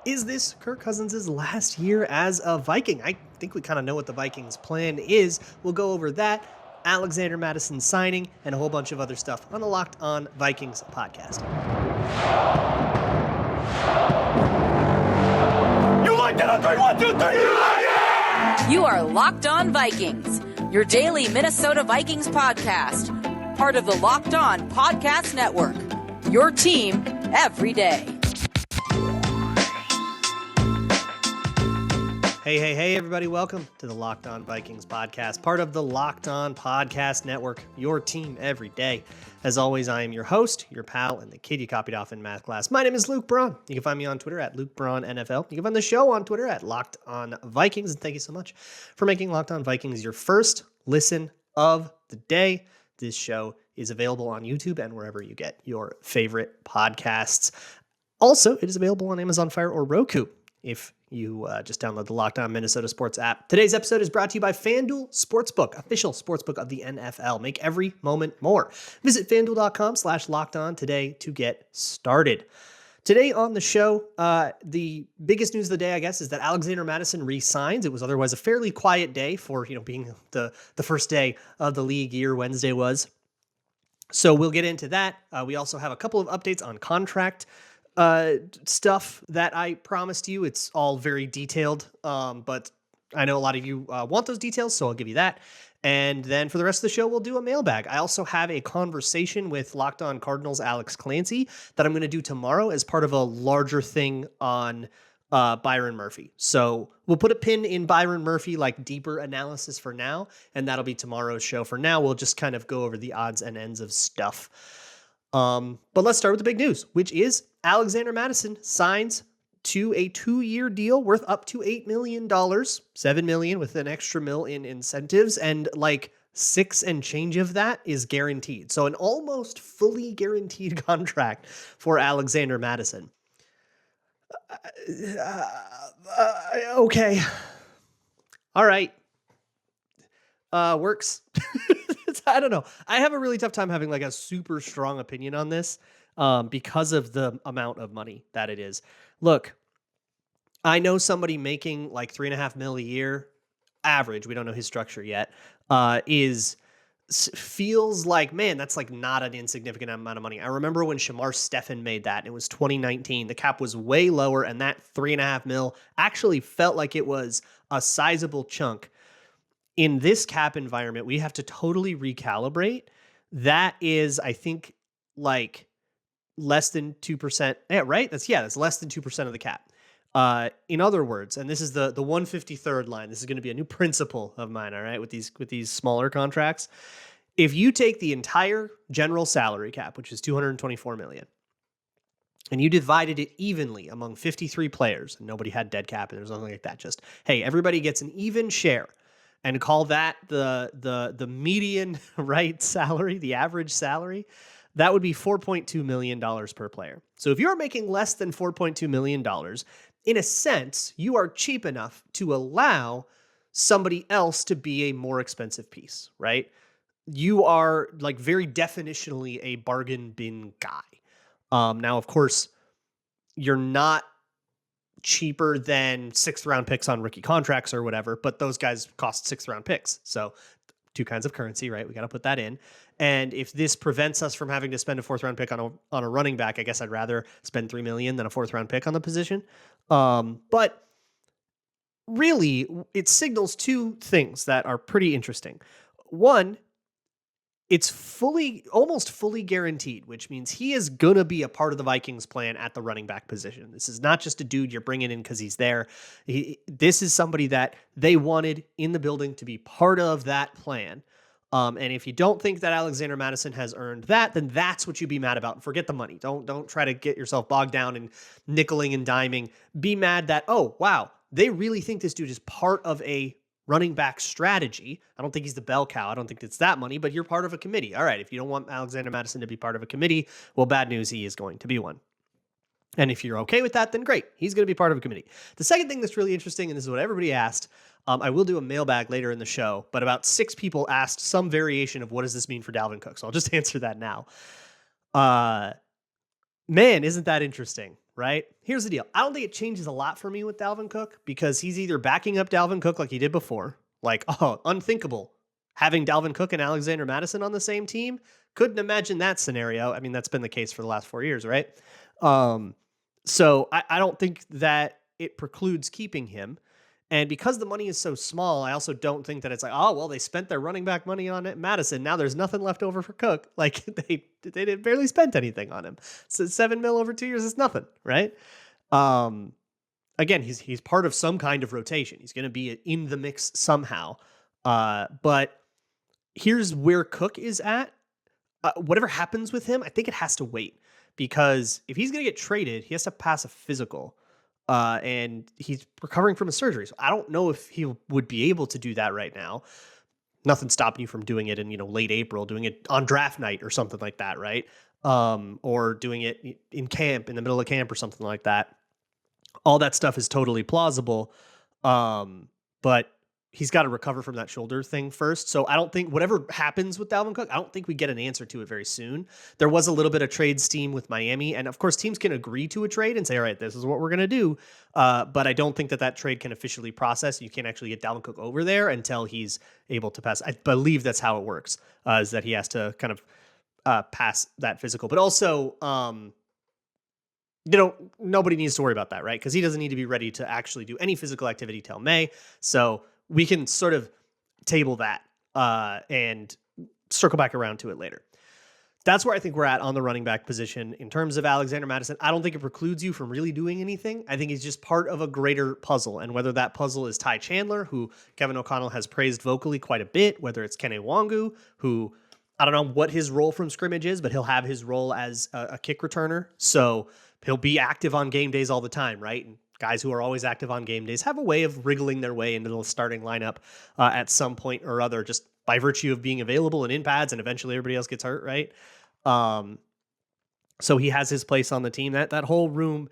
Is this Kirk Cousins' last year as a Viking? I think we kind of know what the Vikings' plan is. We'll go over that, Alexander Mattison signing, and a whole bunch of other stuff on the Locked On Vikings podcast. You like that on 3, 1, 2, 3, you like it! You are Locked On Vikings, your daily Minnesota Vikings podcast. Part of the Locked On Podcast Network, your team every day. Hey, everybody. Welcome to the Locked On Vikings podcast, part of the Locked On Podcast Network, your team every day. As always, I am your host, your pal, and the kid you copied off in math class. My name is Luke Braun. You can find me on Twitter at Luke Braun NFL. You can find the show on Twitter at Locked On Vikings. And thank you so much for making Locked On Vikings your first listen of the day. This show is available on YouTube and wherever you get your favorite podcasts. Also, it is available on Amazon Fire or Roku if you just download the Locked On Minnesota Sports app. Today's episode is brought to you by FanDuel Sportsbook, official sportsbook of the NFL. Make every moment more. Visit FanDuel.com/LockedOn today to get started. Today on the show, the biggest news of the day, I guess, is that Alexander Mattison re-signs. It was otherwise a fairly quiet day for, being the first day of the league year. Wednesday was. So we'll get into that. We also have a couple of updates on contract stuff that I promised you. It's all very detailed, but I know a lot of you want those details, so I'll give you that. And then for the rest of the show, we'll do a mailbag. I also have a conversation with Locked On Cardinals Alex Clancy that I'm going to do tomorrow as part of a larger thing on Byron Murphy. So we'll put a pin in Byron Murphy, like deeper analysis for now, and that'll be tomorrow's show. For now, we'll just kind of go over the odds and ends of stuff. But let's start with the big news, which is Alexander Mattison signs to a 2-year deal worth up to $8 million, $7 million with an extra $1 million in incentives, and like 6 and change of that is guaranteed. So an almost fully guaranteed contract for Alexander Mattison. Okay. All right. Works. I don't know. I have a really tough time having like a super strong opinion on this because of the amount of money that it is. Look, I know somebody making like $3.5 million a year average. We don't know his structure yet. Feels like, man, that's like not an insignificant amount of money. I remember when Shamar Stephen made that, and it was 2019. The cap was way lower, and that $3.5 million actually felt like it was a sizable chunk. In this cap environment, we have to totally recalibrate. That is, I think, like less than 2%. Yeah, right? That's less than 2% of the cap. In other words, and this is the 153rd line. This is going to be a new principle of mine, all right, with these smaller contracts. If you take the entire general salary cap, which is $224 million, and you divided it evenly among 53 players, and nobody had dead cap, and there's nothing like that, just, hey, everybody gets an even share, and call that the median right salary, the average salary, that would be $4.2 million per player. So if you're making less than $4.2 million, in a sense, you are cheap enough to allow somebody else to be a more expensive piece, right? You are like very definitionally a bargain bin guy. Now, of course, you're not cheaper than 6th round picks on rookie contracts or whatever, but those guys cost 6th round picks. So 2 kinds of currency, right? We got to put that in. And if this prevents us from having to spend a 4th round pick on a running back, I guess I'd rather spend $3 million than a 4th round pick on the position. But really, it signals 2 things that are pretty interesting. One, it's almost fully guaranteed, which means he is going to be a part of the Vikings plan at the running back position. This is not just a dude you're bringing in because he's there. This is somebody that they wanted in the building to be part of that plan. And if you don't think that Alexander Mattison has earned that, then that's what you'd be mad about. Forget the money. Don't try to get yourself bogged down in nickeling and diming. Be mad that, oh, wow, they really think this dude is part of a running back strategy. I don't think he's the bell cow. I don't think it's that money, but you're part of a committee. All right, if you don't want Alexander Mattison to be part of a committee, well, bad news, he is going to be one. And if you're okay with that, then great. He's going to be part of a committee. The second thing that's really interesting, and this is what everybody asked, I will do a mailbag later in the show, but about 6 people asked some variation of what does this mean for Dalvin Cook? So I'll just answer that now. Man, isn't that interesting? right? Here's the deal. I don't think it changes a lot for me with Dalvin Cook because he's either backing up Dalvin Cook like he did before, like, oh, unthinkable. Having Dalvin Cook and Alexander Mattison on the same team, couldn't imagine that scenario. I mean, that's been the case for the last 4 years, right? So I don't think that it precludes keeping him. And because the money is so small, I also don't think that it's like, oh, well, they spent their running back money on it, Mattison. Now there's nothing left over for Cook. Like they did barely spent anything on him. So $7 million over 2 years is nothing, right? Again, he's part of some kind of rotation. He's going to be in the mix somehow. But here's where Cook is at. Whatever happens with him, I think it has to wait because if he's going to get traded, he has to pass a physical. And he's recovering from a surgery. So I don't know if he would be able to do that right now. Nothing stopping you from doing it in, late April, doing it on draft night or something like that, right? Or doing it in camp, in the middle of camp or something like that. All that stuff is totally plausible. But he's got to recover from that shoulder thing first. So I don't think whatever happens with Dalvin Cook, I don't think we get an answer to it very soon. There was a little bit of trade steam with Miami. And of course, teams can agree to a trade and say, all right, this is what we're going to do. But I don't think that trade can officially process. You can't actually get Dalvin Cook over there until he's able to pass. I believe that's how it works, is that he has to kind of pass that physical. But also, nobody needs to worry about that, right? Because he doesn't need to be ready to actually do any physical activity till May. So we can sort of table that and circle back around to it later. That's where I think we're at on the running back position. In terms of Alexander Mattison, I don't think it precludes you from really doing anything. I think he's just part of a greater puzzle. And whether that puzzle is Ty Chandler, who Kevin O'Connell has praised vocally quite a bit, whether it's Kene Wangu, who I don't know what his role from scrimmage is, but he'll have his role as a kick returner. So he'll be active on game days all the time, right? And guys who are always active on game days have a way of wriggling their way into the starting lineup at some point or other, just by virtue of being available and in pads, and eventually everybody else gets hurt, right? So he has his place on the team. That whole room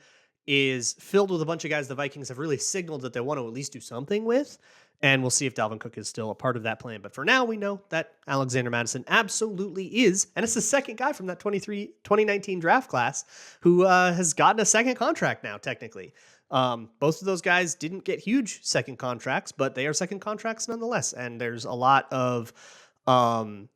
is filled with a bunch of guys the Vikings have really signaled that they want to at least do something with, and we'll see if Dalvin Cook is still a part of that plan. But for now, we know that Alexander Mattison absolutely is, and it's the second guy from that 2019 draft class who has gotten a second contract now, technically. Both of those guys didn't get huge second contracts, but they are second contracts nonetheless. And there's a lot of, I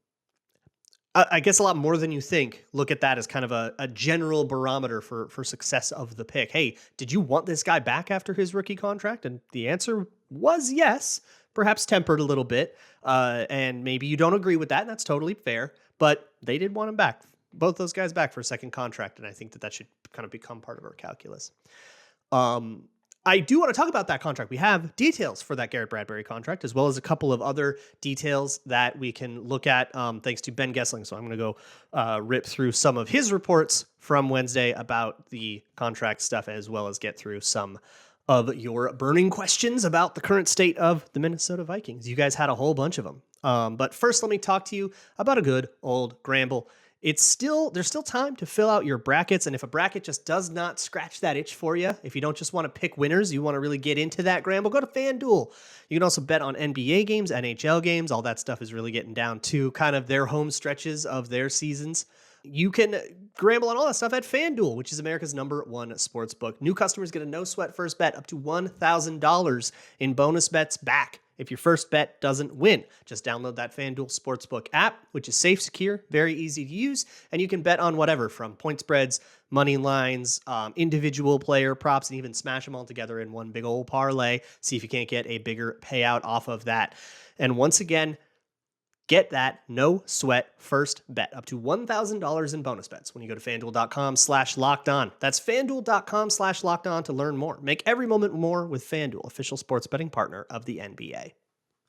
guess a lot more than you think. Look at that as kind of a general barometer for success of the pick. Hey, did you want this guy back after his rookie contract? And the answer was yes, perhaps tempered a little bit. And maybe you don't agree with that, and that's totally fair. But they did want him back, both those guys back for a second contract. And I think that should kind of become part of our calculus. I do want to talk about that contract. We have details for that Garrett Bradbury contract, as well as a couple of other details that we can look at thanks to Ben Gessling. So I'm going to go rip through some of his reports from Wednesday about the contract stuff, as well as get through some of your burning questions about the current state of the Minnesota Vikings. You guys had a whole bunch of them. But first, let me talk to you about a good old Gramble. There's still time to fill out your brackets. And if a bracket just does not scratch that itch for you, if you don't just want to pick winners, you want to really get into that Gramble, go to FanDuel. You can also bet on NBA games, NHL games. All that stuff is really getting down to kind of their home stretches of their seasons. You can Gramble on all that stuff at FanDuel, which is America's #1 sports book. New customers get a no-sweat first bet up to $1,000 in bonus bets back if your first bet doesn't win. Just download that FanDuel Sportsbook app, which is safe, secure, very easy to use, and you can bet on whatever from point spreads, money lines, individual player props, and even smash them all together in one big old parlay. See if you can't get a bigger payout off of that. And once again, get that no sweat first bet up to $1,000 in bonus bets when you go to FanDuel.com/lockedon. That's FanDuel.com/lockedon to learn more. Make every moment more with FanDuel, official sports betting partner of the NBA.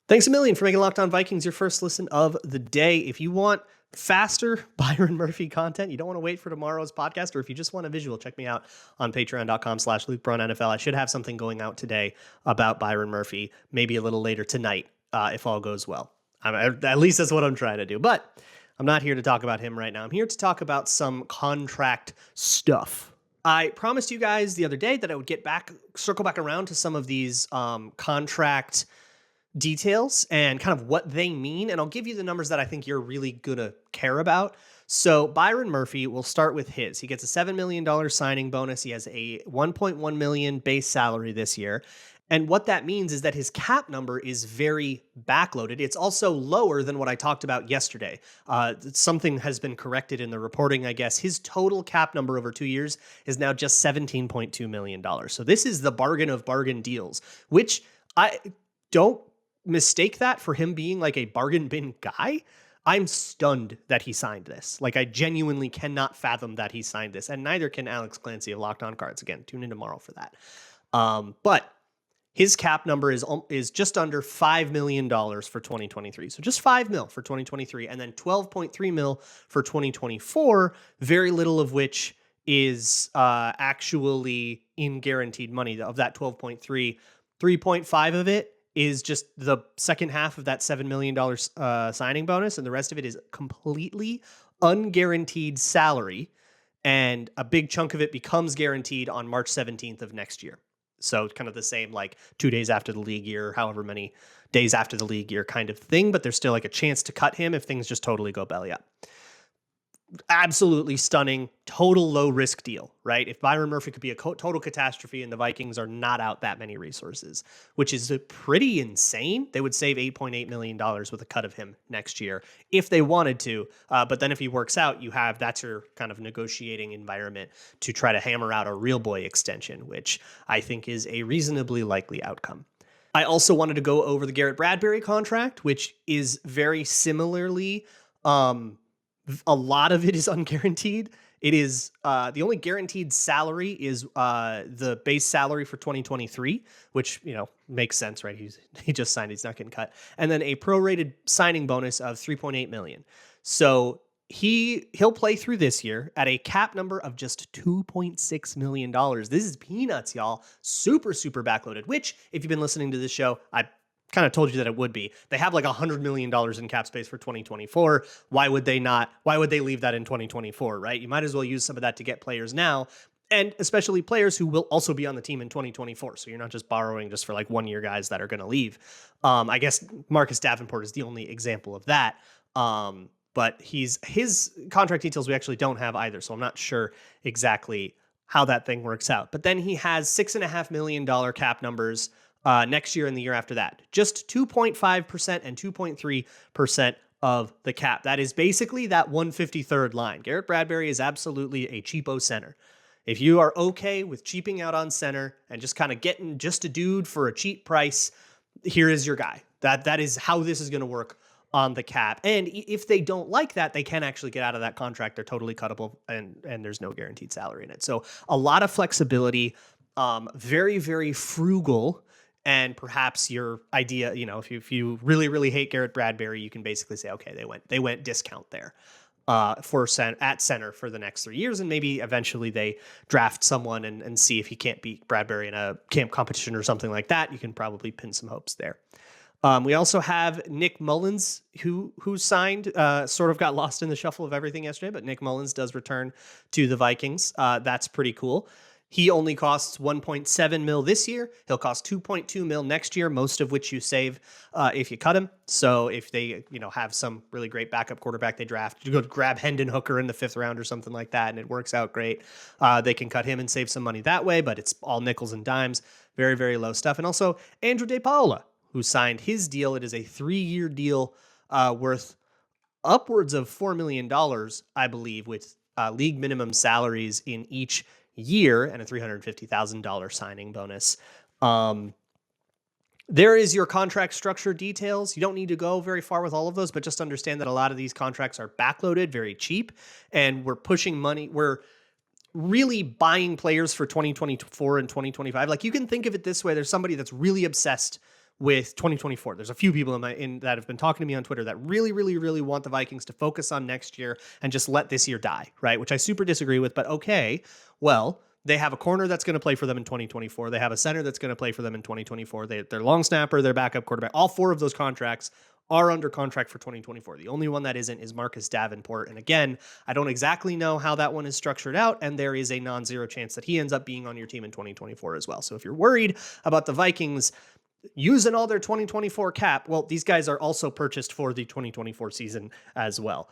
Thanks a million for making Locked On Vikings your first listen of the day. If you want faster Byron Murphy content, you don't want to wait for tomorrow's podcast, or if you just want a visual, check me out on patreon.com/LukeBraunNFL. I should have something going out today about Byron Murphy, maybe a little later tonight, if all goes well. At least that's what I'm trying to do. But I'm not here to talk about him right now. I'm here to talk about some contract stuff. I promised you guys the other day that I would circle back around to some of these contract details and kind of what they mean. And I'll give you the numbers that I think you're really going to care about. So Byron Murphy, will start with his. He gets a $7 million signing bonus. He has a $1.1 million base salary this year. And what that means is that his cap number is very backloaded. It's also lower than what I talked about yesterday. Something has been corrected in the reporting, I guess. His total cap number over 2 years is now just $17.2 million. So this is the bargain of bargain deals, which I don't mistake that for him being like a bargain bin guy. I'm stunned that he signed this. Like, I genuinely cannot fathom that he signed this, and neither can Alex Clancy of Locked On Cards. Again, tune in tomorrow for that. But his cap number is just under $5 million for 2023. So just $5 million for 2023, and then $12.3 million for 2024, very little of which is actually in guaranteed money. Of that 12.3, 3.5 of it is just the second half of that $7 million signing bonus, and the rest of it is completely unguaranteed salary, and a big chunk of it becomes guaranteed on March 17th of next year. So kind of the same, like 2 days after the league year, however many days after the league year kind of thing, but there's still like a chance to cut him if things just totally go belly up. Absolutely stunning, total low risk deal, right? If Byron Murphy could be a total catastrophe and the Vikings are not out that many resources, which is pretty insane, they would save $8.8 million with a cut of him next year if they wanted to. But then if he works out, that's your kind of negotiating environment to try to hammer out a real boy extension, which I think is a reasonably likely outcome. I also wanted to go over the Garrett Bradbury contract, which is very similarly, a lot of it is unguaranteed. It is the only guaranteed salary is the base salary for 2023, which, makes sense, right? He just signed, he's not getting cut. And then a prorated signing bonus of $3.8 million. So he'll play through this year at a cap number of just $2.6 million. This is peanuts, y'all. Super, super backloaded, which, if you've been listening to this show, I kind of told you that it would be. They have like $100 million in cap space for 2024. Why would they leave that in 2024, right? You might as well use some of that to get players now, and especially players who will also be on the team in 2024. So you're not just borrowing just for like 1 year guys that are going to leave. I guess Marcus Davenport is the only example of that. But his contract details we actually don't have either. So I'm not sure exactly how that thing works out. But then he has $6.5 million cap numbers next year and the year after that. Just 2.5% and 2.3% of the cap. That is basically that 153rd line. Garrett Bradbury is absolutely a cheapo center. If you are okay with cheaping out on center and just kind of getting just a dude for a cheap price, here is your guy. That is how this is going to work on the cap. And if they don't like that, they can actually get out of that contract. They're totally cuttable, and there's no guaranteed salary in it. So a lot of flexibility, very, very frugal. And perhaps your idea, if you really, really hate Garrett Bradbury, you can basically say, okay, they went discount there at center for the next 3 years, and maybe eventually they draft someone and see if he can't beat Bradbury in a camp competition or something like that. You can probably pin some hopes there. We also have Nick Mullins, who signed, sort of got lost in the shuffle of everything yesterday, but Nick Mullins does return to the Vikings. That's pretty cool. He only costs $1.7 million this year. He'll cost $2.2 million next year, most of which you save if you cut him. So if they, have some really great backup quarterback they draft, you go grab Hendon Hooker in the 5th round or something like that, and it works out great. They can cut him and save some money that way, but it's all nickels and dimes. Very, very low stuff. And also Andrew DePaola, who signed his deal. It is a 3-year deal worth upwards of $4 million, I believe, with league minimum salaries in each year and a $350,000 signing bonus. There is your contract structure details. You don't need to go very far with all of those, but just understand that a lot of these contracts are backloaded, very cheap, and we're pushing money. We're really buying players for 2024 and 2025. Like, you can think of it this way. There's somebody that's really obsessed with 2024. There's a few people in that have been talking to me on Twitter that really, really, really want the Vikings to focus on next year and just let this year die, right? Which I super disagree with, but okay. Well, they have a corner that's going to play for them in 2024. They have a center that's going to play for them in 2024. Their long snapper, their backup quarterback, all 4 of those contracts are under contract for 2024. The only one that isn't is Marcus Davenport. And again, I don't exactly know how that one is structured out, and there is a non-zero chance that he ends up being on your team in 2024 as well. So if you're worried about the Vikings using all their 2024 cap. Well, these guys are also purchased for the 2024 season as well.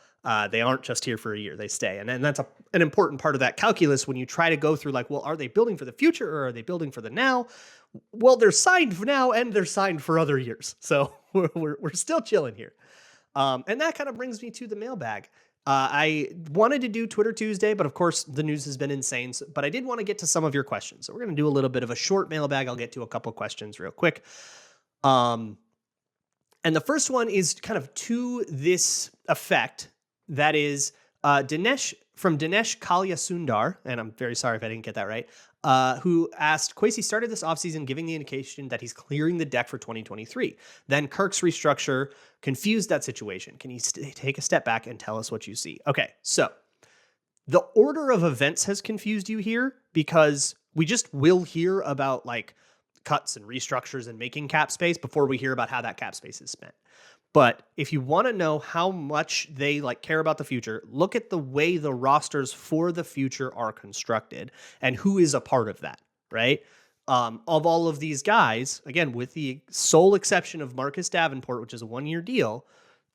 They aren't just here for a year, they stay. And that's an important part of that calculus when you try to go through like, well, are they building for the future or are they building for the now? Well, they're signed for now and they're signed for other years. So we're still chilling here. And that kind of brings me to the mailbag. I wanted to do Twitter Tuesday, but of course the news has been insane. But I did want to get to some of your questions. So we're going to do a little bit of a short mailbag. I'll get to a couple of questions real quick. And the first one is kind of to this effect. That is Dinesh Kalya Sundar, and I'm very sorry if I didn't get that right, who asked, Kwesi started this offseason giving the indication that he's clearing the deck for 2023. Then Kirk's restructure confused that situation. Can you take a step back and tell us what you see? Okay, so the order of events has confused you here because we just will hear about like cuts and restructures and making cap space before we hear about how that cap space is spent. But if you want to know how much they like care about the future, look at the way the rosters for the future are constructed and who is a part of that, right? Of all of these guys, again, with the sole exception of Marcus Davenport, which is a 1-year deal,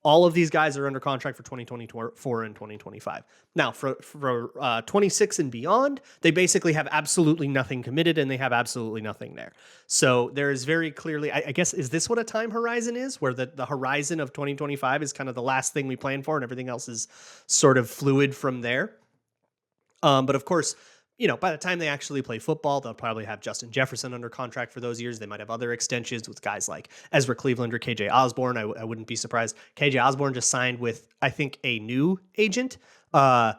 all of these guys are under contract for 2024 and 2025. Now, for 26 and beyond, they basically have absolutely nothing committed and they have absolutely nothing there. So there is very clearly, I guess, is this what a time horizon is? Where the horizon of 2025 is kind of the last thing we plan for and everything else is sort of fluid from there. But of course, you know, by the time they actually play football, they'll probably have Justin Jefferson under contract for those years. They might have other extensions with guys like Ezra Cleveland or KJ Osborne. I wouldn't be surprised. KJ Osborne just signed with, I think, a new agent. I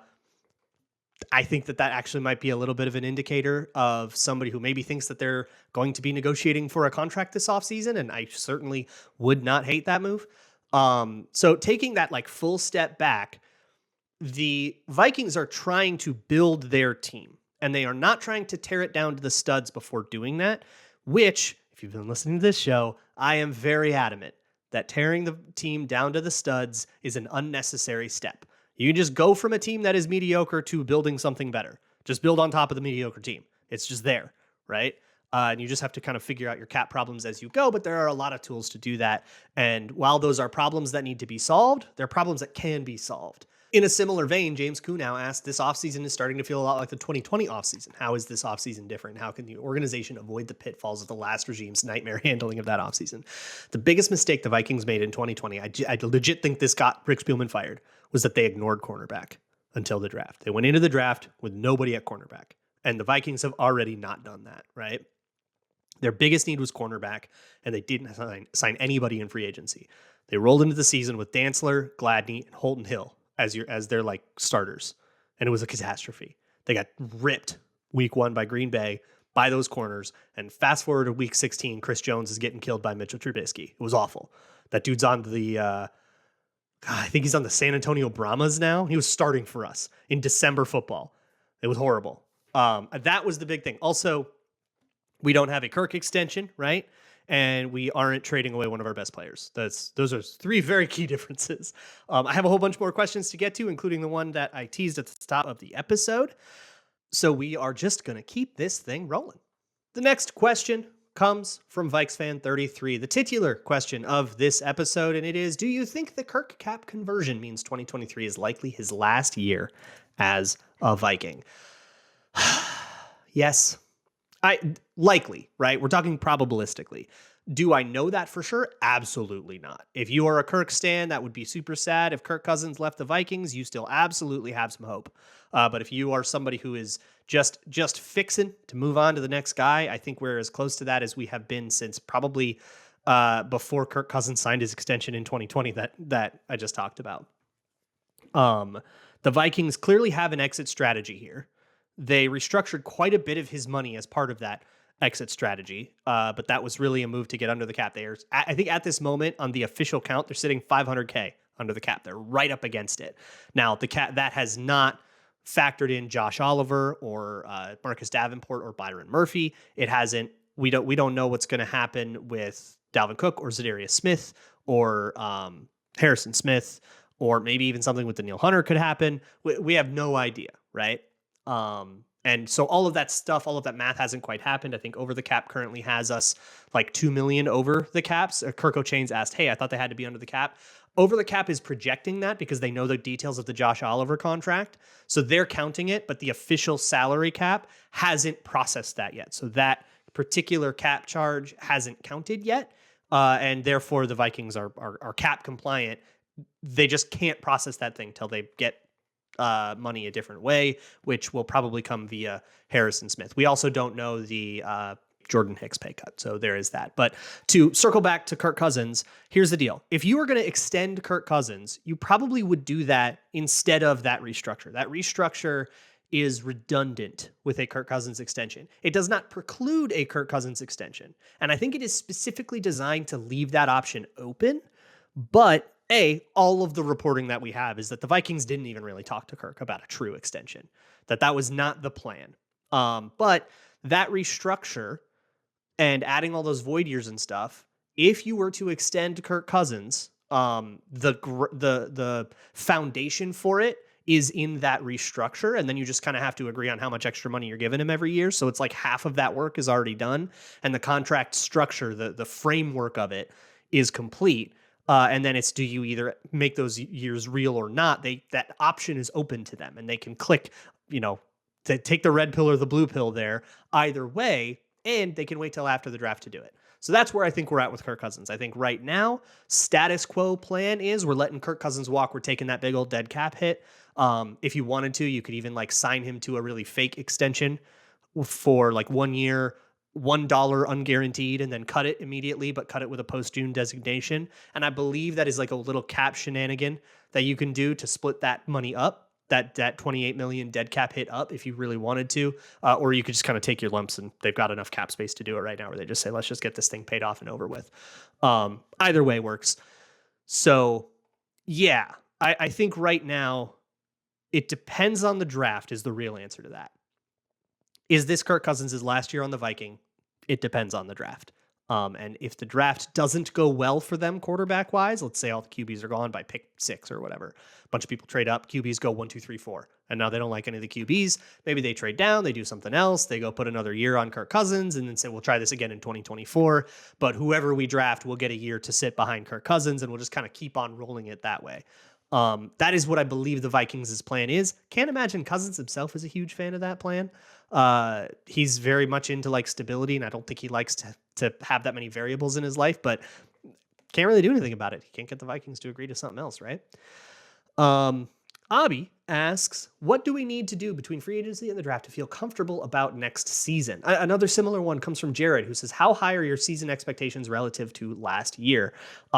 think that actually might be a little bit of an indicator of somebody who maybe thinks that they're going to be negotiating for a contract this offseason, and I certainly would not hate that move. So taking that like full step back, the Vikings are trying to build their team. And they are not trying to tear it down to the studs before doing that, which, if you've been listening to this show, I am very adamant that tearing the team down to the studs is an unnecessary step. You can just go from a team that is mediocre to building something better. Just build on top of the mediocre team. It's just there, right? And you just have to kind of figure out your cap problems as you go, but there are a lot of tools to do that. And while those are problems that need to be solved, they're problems that can be solved. In a similar vein, James Kunow asked, this offseason is starting to feel a lot like the 2020 offseason. How is this offseason different? How can the organization avoid the pitfalls of the last regime's nightmare handling of that offseason? The biggest mistake the Vikings made in 2020, I legit think this got Rick Spielman fired, was that they ignored cornerback until the draft. They went into the draft with nobody at cornerback. And the Vikings have already not done that, right? Their biggest need was cornerback, and they didn't sign anybody in free agency. They rolled into the season with Dantzler, Gladney, and Holton Hill as their like starters. And it was a catastrophe. They got ripped week 1 by Green Bay by those corners. And fast forward to week 16, Chris Jones is getting killed by Mitchell Trubisky. It was awful. That dude's on the, I think he's on the San Antonio Brahmas now. He was starting for us in December football. It was horrible. That was the big thing. Also, we don't have a Kirk extension, right? And we aren't trading away one of our best players. Those are 3 very key differences. I have a whole bunch more questions to get to, including the one that I teased at the top of the episode. So we are just going to keep this thing rolling. The next question comes from VikesFan33, the titular question of this episode, and it is, do you think the Kirk cap conversion means 2023 is likely his last year as a Viking? Yes. Likely, right? We're talking probabilistically. Do I know that for sure? Absolutely not. If you are a Kirk stan, that would be super sad. If Kirk Cousins left the Vikings, you still absolutely have some hope. But if you are somebody who is just fixing to move on to the next guy, I think we're as close to that as we have been since probably before Kirk Cousins signed his extension in 2020 that I just talked about. The Vikings clearly have an exit strategy here. They restructured quite a bit of his money as part of that exit strategy, but that was really a move to get under the cap. I think at this moment on the official count, they're sitting $500K under the cap. They're right up against it. Now, the cap that has not factored in Josh Oliver or Marcus Davenport or Byron Murphy. It hasn't. We don't know what's going to happen with Dalvin Cook or Zadarius Smith or Harrison Smith, or maybe even something with Danielle Hunter could happen. We have no idea, right? And so all of that stuff, all of that math hasn't quite happened. I think Over the Cap currently has us like 2 million over the caps. Kirk O'Chain's asked, hey, I thought they had to be under the cap. Over the Cap is projecting that because they know the details of the Josh Oliver contract. So they're counting it, but the official salary cap hasn't processed that yet. So that particular cap charge hasn't counted yet. And therefore the Vikings are cap compliant. They just can't process that thing till they get money a different way, which will probably come via Harrison Smith. We also don't know the Jordan Hicks pay cut, so there is that. But to circle back to Kirk Cousins, here's the deal. If you were going to extend Kirk Cousins, you probably would do that instead of that restructure. That restructure is redundant with a Kirk Cousins extension. It does not preclude a Kirk Cousins extension. And I think it is specifically designed to leave that option open, but all of the reporting that we have is that the Vikings didn't even really talk to Kirk about a true extension, that was not the plan. But that restructure and adding all those void years and stuff, if you were to extend Kirk Cousins, the foundation for it is in that restructure. And then you just kind of have to agree on how much extra money you're giving him every year. So it's like half of that work is already done. And the contract structure, the framework of it is complete. And then it's, do you either make those years real or not? That option is open to them, and they can click, to take the red pill or the blue pill there either way, and they can wait till after the draft to do it. So that's where I think we're at with Kirk Cousins. I think right now, status quo plan is we're letting Kirk Cousins walk. We're taking that big old dead cap hit. If you wanted to, you could even like sign him to a really fake extension for like 1 year, $1 unguaranteed, and then cut it immediately, but cut it with a post-June designation. And I believe that is like a little cap shenanigan that you can do to split that money up, that 28 million dead cap hit up if you really wanted to, or you could just kind of take your lumps, and they've got enough cap space to do it right now where they just say, let's just get this thing paid off and over with. Either way works. So yeah, I think right now it depends on the draft is the real answer to that. Is this Kirk Cousins' last year on the Viking? It depends on the draft. And if the draft doesn't go well for them quarterback-wise, let's say all the QBs are gone by pick 6 or whatever. A bunch of people trade up, QBs go 1, 2, 3, 4. And now they don't like any of the QBs. Maybe they trade down, they do something else. They go put another year on Kirk Cousins and then say, we'll try this again in 2024. But whoever we draft will get a year to sit behind Kirk Cousins, and we'll just kind of keep on rolling it that way. That is what I believe the Vikings' plan is. Can't imagine Cousins himself is a huge fan of that plan. He's very much into like stability, and I don't think he likes to have that many variables in his life, but can't really do anything about it. He can't get the Vikings to agree to something else, right? Abby asks, what do we need to do between free agency and the draft to feel comfortable about next season? Another similar one comes from Jared, who says, how high are your season expectations relative to last year?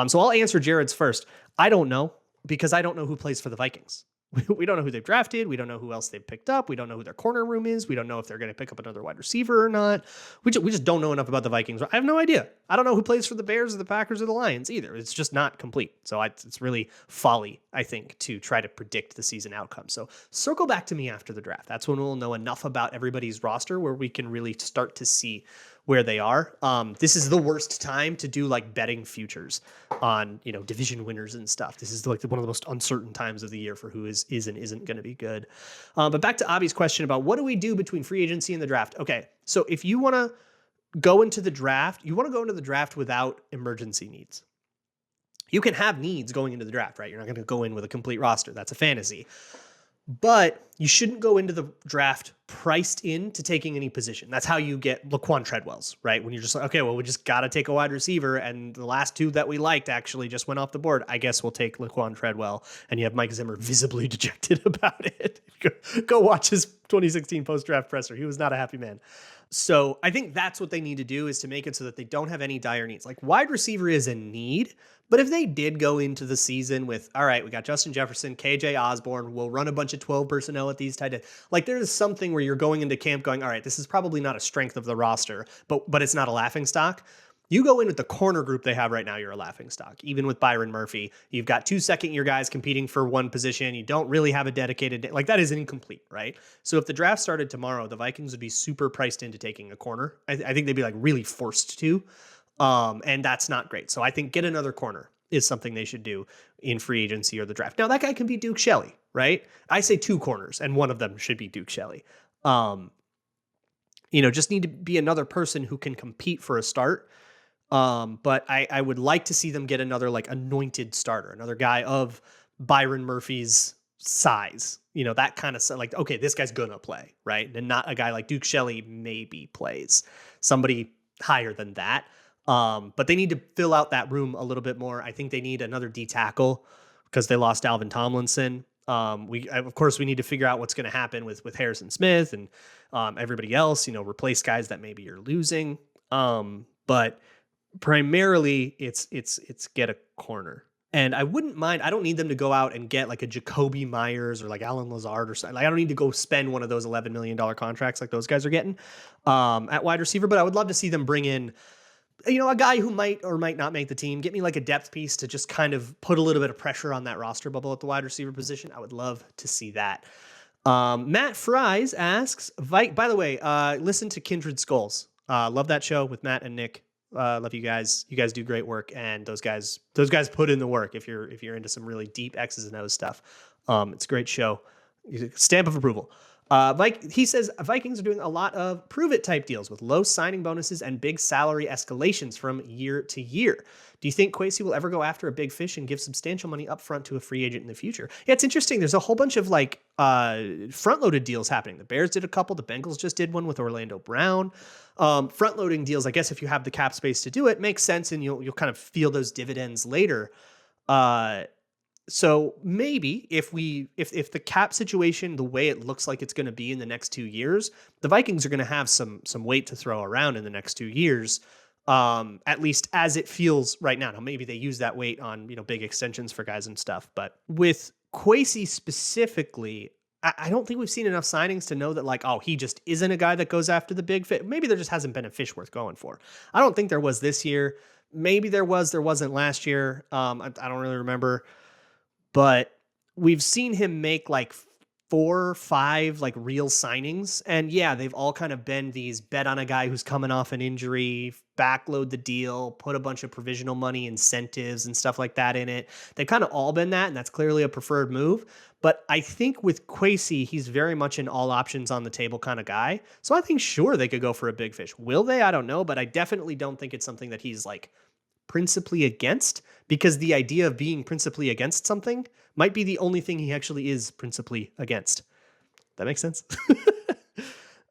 So I'll answer Jared's first. I don't know, because I don't know who plays for the Vikings. We don't know who they've drafted. We don't know who else they've picked up. We don't know who their corner room is. We don't know if they're going to pick up another wide receiver or not. We just don't know enough about the Vikings. I have no idea. I don't know who plays for the Bears or the Packers or the Lions either. It's just not complete. So it's really folly, I think, to try to predict the season outcome. So circle back to me after the draft. That's when we'll know enough about everybody's roster where we can really start to see where they are. This is the worst time to do like betting futures on, division winners and stuff. This is like one of the most uncertain times of the year for who is and isn't going to be good. But back to Abby's question about what do we do between free agency and the draft? Okay, so if you want to go into the draft, without emergency needs. You can have needs going into the draft, right? You're not going to go in with a complete roster. That's a fantasy. But you shouldn't go into the draft priced into taking any position. That's how you get Laquan Treadwells, right? When you're just like, okay, well, we just got to take a wide receiver, and the last 2 that we liked actually just went off the board. I guess we'll take Laquan Treadwell, and you have Mike Zimmer visibly dejected about it. Go watch his 2016 post-draft presser. He was not a happy man. So I think that's what they need to do, is to make it so that they don't have any dire needs. Like, wide receiver is a need, but if they did go into the season with, all right, we got Justin Jefferson, KJ Osborne, we'll run a bunch of 12 personnel at these tight ends. Like, there's something where you're going into camp going, all right, this is probably not a strength of the roster, but it's not a laughing stock. You go in with the corner group they have right now, you're a laughing stock. Even with Byron Murphy, you've got 2 second-year guys competing for one position. You don't really have a dedicated, like, that is incomplete, right? So if the draft started tomorrow, the Vikings would be super priced into taking a corner. I think they'd be like really forced to, and that's not great. So I think get another corner is something they should do in free agency or the draft. Now that guy can be Duke Shelley, right? I say 2 corners, and one of them should be Duke Shelley. Just need to be another person who can compete for a start. But I would like to see them get another like anointed starter, another guy of Byron Murphy's size, that kind of like, okay, this guy's gonna play, right? And not a guy like Duke Shelley maybe plays, somebody higher than that. But they need to fill out that room a little bit more. I think they need another D tackle because they lost Alvin Tomlinson. Of course, we need to figure out what's going to happen with Harrison Smith and everybody else, replace guys that maybe you're losing. But primarily it's get a corner. And I wouldn't mind, I don't need them to go out and get like a Jacoby Myers or like Alan Lazard or something. Like, I don't need to go spend one of those $11 million contracts like those guys are getting at wide receiver, but I would love to see them bring in, a guy who might or might not make the team. Get me like a depth piece to just kind of put a little bit of pressure on that roster bubble at the wide receiver position. I would love to see that. Matt Fries asks, by the way, listen to Kindred Skulls. Love that show with Matt and Nick. Love you guys. You guys do great work, and those guys put in the work. If you're into some really deep X's and O's stuff, it's a great show. Stamp of approval. He says Vikings are doing a lot of prove it type deals with low signing bonuses and big salary escalations from year to year. Do you think Kwesi will ever go after a big fish and give substantial money up front to a free agent in the future? Yeah, it's interesting. There's a whole bunch of like front-loaded deals happening. The Bears did a couple. The Bengals just did one with Orlando Brown. Front-loading deals, I guess if you have the cap space to do it, makes sense, and you'll kind of feel those dividends later. So maybe if the cap situation, the way it looks like it's going to be in the next 2 years, the Vikings are going to have some weight to throw around in the next 2 years, at least as it feels right now. Now, maybe they use that weight on, big extensions for guys and stuff. But with Kwesi specifically, I don't think we've seen enough signings to know that like, oh, he just isn't a guy that goes after the big fish. Maybe there just hasn't been a fish worth going for. I don't think there was this year. Maybe there wasn't last year. I don't really remember. But we've seen him make like 4 or 5 like real signings. And yeah, they've all kind of been these bet on a guy who's coming off an injury, backload the deal, put a bunch of provisional money incentives and stuff like that in it. They've kind of all been that, and that's clearly a preferred move. But I think with Kwesi, he's very much an all options on the table kind of guy. So I think sure they could go for a big fish. Will they? I don't know, but I definitely don't think it's something that he's like principally against, because the idea of being principally against something might be the only thing he actually is principally against. That makes sense.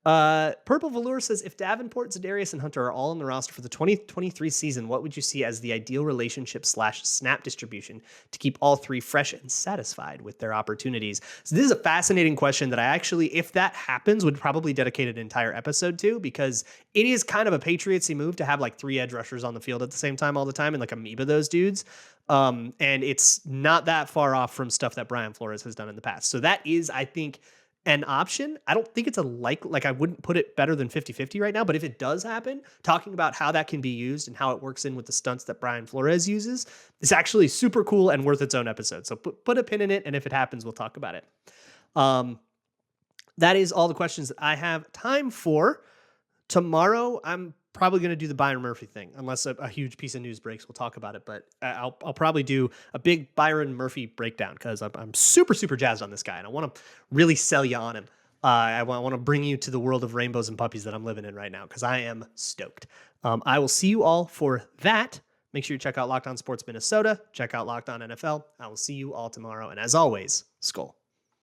Purple Velour says, if Davenport, Za'Darius, and Hunter are all on the roster for the 2023 season, what would you see as the ideal relationship / snap distribution to keep all three fresh and satisfied with their opportunities? So this is a fascinating question that I actually, if that happens, would probably dedicate an entire episode to, because it is kind of a Patriotsy move to have like 3 edge rushers on the field at the same time all the time and like amoeba those dudes. And it's not that far off from stuff that Brian Flores has done in the past. So that is, I think, an option. I don't think it's a like I wouldn't put it better than 50-50 right now, but if it does happen, talking about how that can be used and how it works in with the stunts that Brian Flores uses, it's actually super cool and worth its own episode. So put a pin in it, and if it happens, we'll talk about it. That is all the questions that I have time for. Tomorrow, I'm probably going to do the Byron Murphy thing, unless a huge piece of news breaks. We'll talk about it, but I'll probably do a big Byron Murphy breakdown, because I'm super, super jazzed on this guy, and I want to really sell you on him. I want to bring you to the world of rainbows and puppies that I'm living in right now, because I am stoked. I will see you all for that. Make sure you check out Locked On Sports Minnesota. Check out Locked On NFL. I will see you all tomorrow, and as always, Skol.